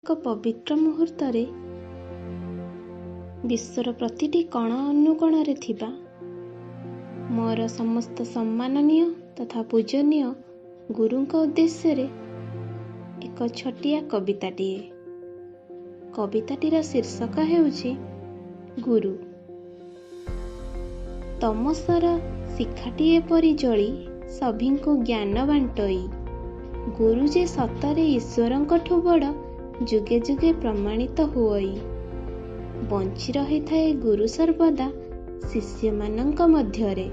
ଏକ ପବିତ୍ର ମୁହୂର୍ତ୍ତରେ ବିଶ୍ୱର ପ୍ରତିଟି କଣ ଅନୁକୋଣରେ ଥିବା ମୋର ସମସ୍ତ ସମ୍ମାନନୀୟ ତଥା ପୂଜନୀୟ ଗୁରୁଙ୍କ ଉଦ୍ଦେଶ୍ୟରେ ଏକ ଛୋଟିଆ କବିତାଟିଏ। କବିତାଟିର ଶୀର୍ଷକ ହେଉଛି ଗୁରୁ। ତମସର ଶିଖାଟିଏ ପରି ଜଳି ସଭିଙ୍କୁ ଜ୍ଞାନ ବାଣ୍ଟଇ, ଗୁରୁ ଯେ ସତରେ ଈଶ୍ୱରଙ୍କଠୁ ବଡ଼ ଯୁଗେ ଯୁଗେ ପ୍ରମାଣିତ ହୁଅଇ। ବଞ୍ଚି ରହିଥାଏ ଗୁରୁ ସର୍ବଦା ଶିଷ୍ୟମାନଙ୍କ ମଧ୍ୟରେ,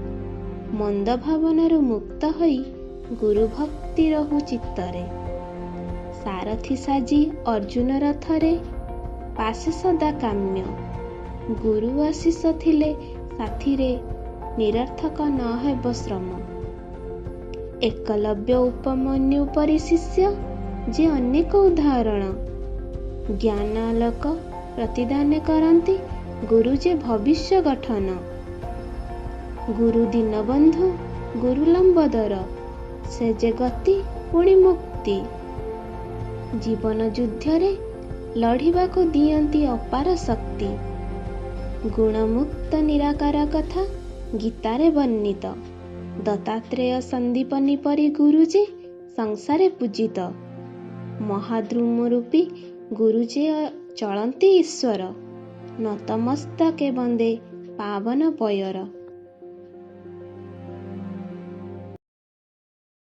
ମନ୍ଦ ଭାବନାରୁ ମୁକ୍ତ ହୋଇ ଗୁରୁ ଭକ୍ତି ରହୁ ଚିତ୍ତରେ। ସାରଥି ସାଜି ଅର୍ଜୁନ ରଥରେ ପାଶେ ସଦା କାମ୍ୟ, ଗୁରୁ ଆଶିଷ ଥିଲେ ସାଥିରେ ନିରର୍ଥକ ନ ହେବ ଶ୍ରମ। ଏକଲବ୍ୟ ଉପମନ୍ୟୁ ପରି ଶିଷ୍ୟ ଯେ ଅନେକ ଉଦାହରଣ, ଜ୍ଞାନ ଆଲୋକ ପ୍ରତିଦାନ କରନ୍ତି ଗୁରୁ ଯେ ଭବିଷ୍ୟ ଗଠନ। ଗୁରୁ ଦୀନବନ୍ଧୁ ଗୁରୁ ଲମ୍ବୋଦର, ସେ ଯେ ଗତି ପୁଣି ମୁକ୍ତି। ଜୀବନ ଯୁଦ୍ଧରେ ଲଢ଼ିବାକୁ ଦିଅନ୍ତି ଅପାର ଶକ୍ତି, ଗୁଣମୁକ୍ତ ନିରାକାର କଥା ଗୀତାରେ ବର୍ଣ୍ଣିତ। ଦତ୍ତାତ୍ରେୟ ସନ୍ଦୀପନୀ ପରି ଗୁରୁ ଯେ ସଂସାରେ ପୂଜିତ, ମହାଦ୍ରୁମ ରୂପୀ ଗୁରୁ ଯେ ଚଳନ୍ତି ଈଶ୍ୱର। ନତମସ୍ତକେ ବନ୍ଦେ ପାବନ ପୟର।